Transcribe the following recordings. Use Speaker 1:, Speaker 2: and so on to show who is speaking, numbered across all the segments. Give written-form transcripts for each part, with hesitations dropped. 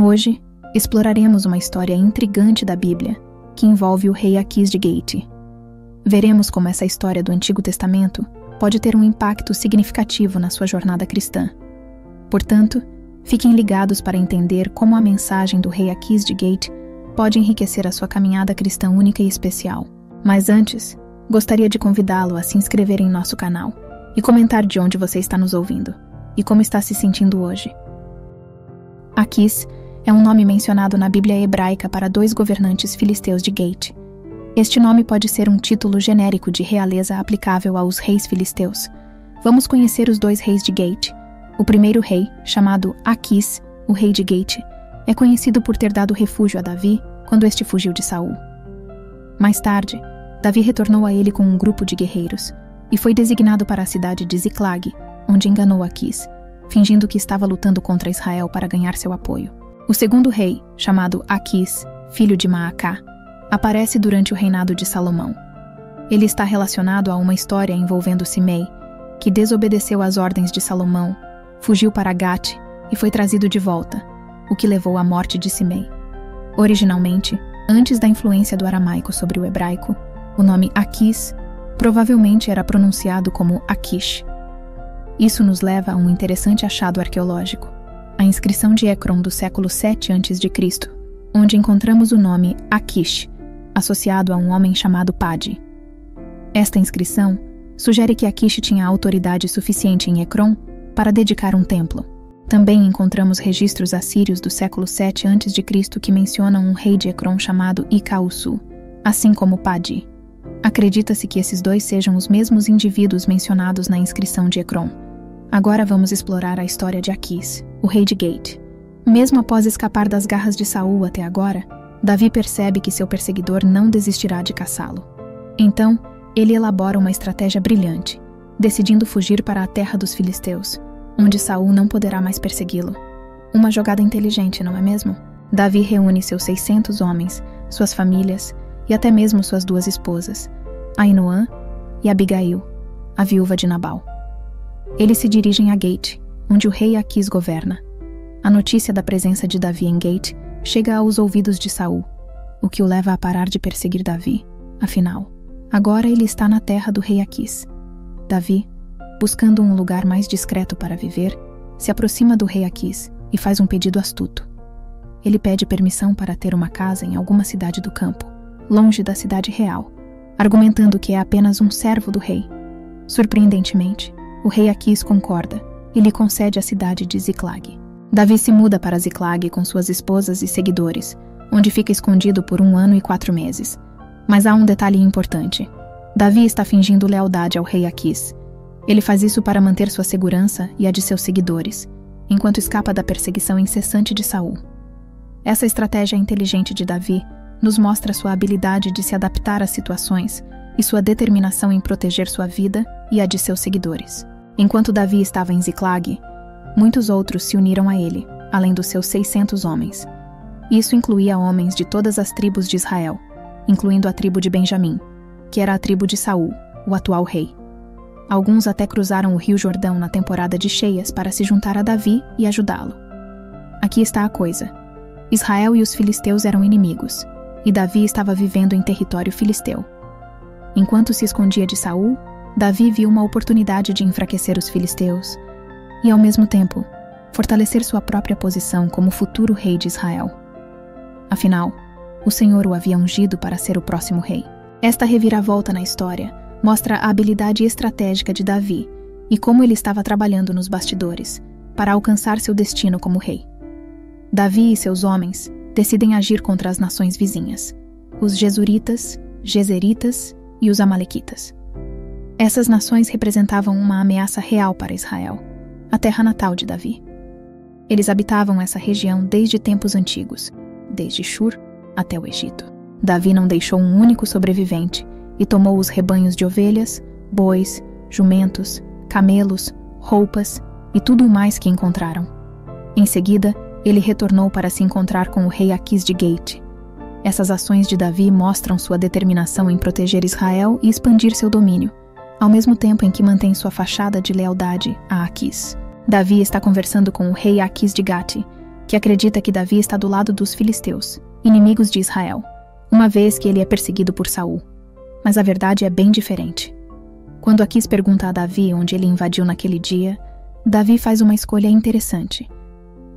Speaker 1: Hoje, exploraremos uma história intrigante da Bíblia, que envolve o rei Aquis de Gate. Veremos como essa história do Antigo Testamento pode ter um impacto significativo na sua jornada cristã. Portanto, fiquem ligados para entender como a mensagem do rei Aquis de Gate pode enriquecer a sua caminhada cristã única e especial. Mas antes, gostaria de convidá-lo a se inscrever em nosso canal e comentar de onde você está nos ouvindo e como está se sentindo hoje. Aquis é um nome mencionado na Bíblia hebraica para 2 governantes filisteus de Gate. Este nome pode ser um título genérico de realeza aplicável aos reis filisteus. Vamos conhecer os 2 reis de Gate. O primeiro rei, chamado Aquis, o rei de Gate, é conhecido por ter dado refúgio a Davi quando este fugiu de Saul. Mais tarde, Davi retornou a ele com um grupo de guerreiros e foi designado para a cidade de Ziclag, onde enganou Aquis, fingindo que estava lutando contra Israel para ganhar seu apoio. O segundo rei, chamado Aquis, filho de Maacá, aparece durante o reinado de Salomão. Ele está relacionado a uma história envolvendo Simei, que desobedeceu às ordens de Salomão, fugiu para Gate e foi trazido de volta, o que levou à morte de Simei. Originalmente, antes da influência do aramaico sobre o hebraico, o nome Aquis provavelmente era pronunciado como Aquish. Isso nos leva a um interessante achado arqueológico, a inscrição de Ecrom do século 7 a.C., onde encontramos o nome Aquish, associado a um homem chamado Padi. Esta inscrição sugere que Aquish tinha autoridade suficiente em Ecrom para dedicar um templo. Também encontramos registros assírios do século 7 a.C. que mencionam um rei de Ecrom chamado Icausu, assim como Padi. Acredita-se que esses 2 sejam os mesmos indivíduos mencionados na inscrição de Ecrom. Agora vamos explorar a história de Aquis, o rei de Gate. Mesmo após escapar das garras de Saul até agora, Davi percebe que seu perseguidor não desistirá de caçá-lo. Então, ele elabora uma estratégia brilhante, decidindo fugir para a terra dos filisteus, onde Saul não poderá mais persegui-lo. Uma jogada inteligente, não é mesmo? Davi reúne seus 600 homens, suas famílias e até mesmo suas 2 esposas, Ainoã e Abigail, a viúva de Nabal. Eles se dirigem a Gate, onde o rei Aquis governa. A notícia da presença de Davi em Gate chega aos ouvidos de Saul, o que o leva a parar de perseguir Davi. Afinal, agora ele está na terra do rei Aquis. Davi, buscando um lugar mais discreto para viver, se aproxima do rei Aquis e faz um pedido astuto. Ele pede permissão para ter uma casa em alguma cidade do campo, longe da cidade real, argumentando que é apenas um servo do rei. Surpreendentemente, o rei Aquis concorda e lhe concede a cidade de Ziclag. Davi se muda para Ziclag com suas esposas e seguidores, onde fica escondido por 1 ano e 4 meses. Mas há um detalhe importante. Davi está fingindo lealdade ao rei Aquis. Ele faz isso para manter sua segurança e a de seus seguidores, enquanto escapa da perseguição incessante de Saul. Essa estratégia inteligente de Davi nos mostra sua habilidade de se adaptar às situações e sua determinação em proteger sua vida e a de seus seguidores. Enquanto Davi estava em Ziclag, muitos outros se uniram a ele, além dos seus 600 homens. Isso incluía homens de todas as tribos de Israel, incluindo a tribo de Benjamim, que era a tribo de Saul, o atual rei. Alguns até cruzaram o rio Jordão na temporada de cheias para se juntar a Davi e ajudá-lo. Aqui está a coisa. Israel e os filisteus eram inimigos, e Davi estava vivendo em território filisteu. Enquanto se escondia de Saul, Davi viu uma oportunidade de enfraquecer os filisteus e, ao mesmo tempo, fortalecer sua própria posição como futuro rei de Israel. Afinal, o Senhor o havia ungido para ser o próximo rei. Esta reviravolta na história mostra a habilidade estratégica de Davi e como ele estava trabalhando nos bastidores para alcançar seu destino como rei. Davi e seus homens decidem agir contra as nações vizinhas, os Gesuritas, Gezeritas e os Amalequitas. Essas nações representavam uma ameaça real para Israel, a terra natal de Davi. Eles habitavam essa região desde tempos antigos, desde Shur até o Egito. Davi não deixou um único sobrevivente e tomou os rebanhos de ovelhas, bois, jumentos, camelos, roupas e tudo o mais que encontraram. Em seguida, ele retornou para se encontrar com o rei Aquis de Gate. Essas ações de Davi mostram sua determinação em proteger Israel e expandir seu domínio, ao mesmo tempo em que mantém sua fachada de lealdade a Aquis. Davi está conversando com o rei Aquis de Gate, que acredita que Davi está do lado dos filisteus, inimigos de Israel, uma vez que ele é perseguido por Saul. Mas a verdade é bem diferente. Quando Aquis pergunta a Davi onde ele invadiu naquele dia, Davi faz uma escolha interessante.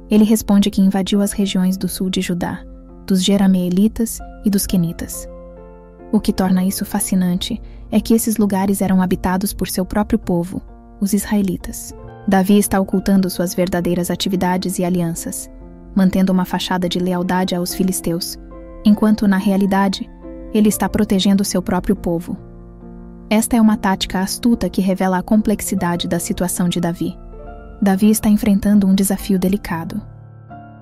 Speaker 1: Ele responde que invadiu as regiões do sul de Judá, dos Jerameelitas e dos Quenitas. O que torna isso fascinante é que esses lugares eram habitados por seu próprio povo, os israelitas. Davi está ocultando suas verdadeiras atividades e alianças, mantendo uma fachada de lealdade aos filisteus, enquanto, na realidade, ele está protegendo seu próprio povo. Esta é uma tática astuta que revela a complexidade da situação de Davi. Davi está enfrentando um desafio delicado.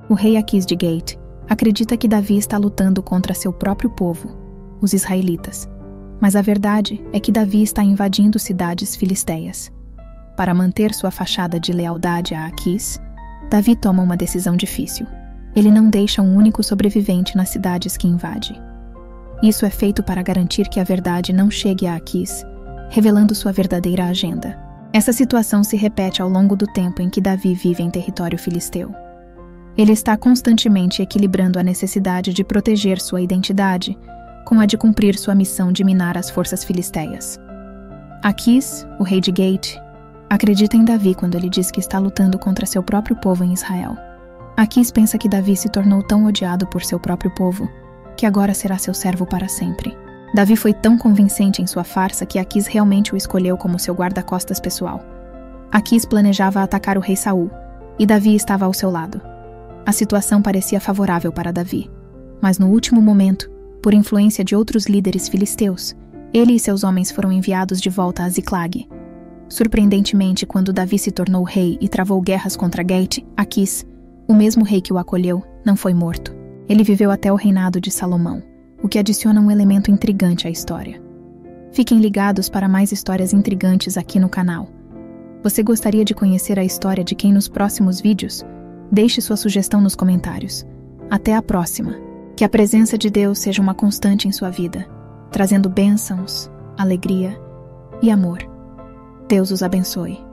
Speaker 1: O rei Aquis de Gate acredita que Davi está lutando contra seu próprio povo, os israelitas, mas a verdade é que Davi está invadindo cidades filisteias. Para manter sua fachada de lealdade a Aquis, Davi toma uma decisão difícil. Ele não deixa um único sobrevivente nas cidades que invade. Isso é feito para garantir que a verdade não chegue a Aquis, revelando sua verdadeira agenda. Essa situação se repete ao longo do tempo em que Davi vive em território filisteu. Ele está constantemente equilibrando a necessidade de proteger sua identidade com a de cumprir sua missão de minar as forças filisteias. Aquis, o rei de Gate, acredita em Davi quando ele diz que está lutando contra seu próprio povo em Israel. Aquis pensa que Davi se tornou tão odiado por seu próprio povo que agora será seu servo para sempre. Davi foi tão convincente em sua farsa que Aquis realmente o escolheu como seu guarda-costas pessoal. Aquis planejava atacar o rei Saul, e Davi estava ao seu lado. A situação parecia favorável para Davi, mas no último momento, por influência de outros líderes filisteus, ele e seus homens foram enviados de volta a Ziclag. Surpreendentemente, quando Davi se tornou rei e travou guerras contra Gate, Aquis, o mesmo rei que o acolheu, não foi morto. Ele viveu até o reinado de Salomão, o que adiciona um elemento intrigante à história. Fiquem ligados para mais histórias intrigantes aqui no canal. Você gostaria de conhecer a história de quem nos próximos vídeos? Deixe sua sugestão nos comentários. Até a próxima. Que a presença de Deus seja uma constante em sua vida, trazendo bênçãos, alegria e amor. Deus os abençoe.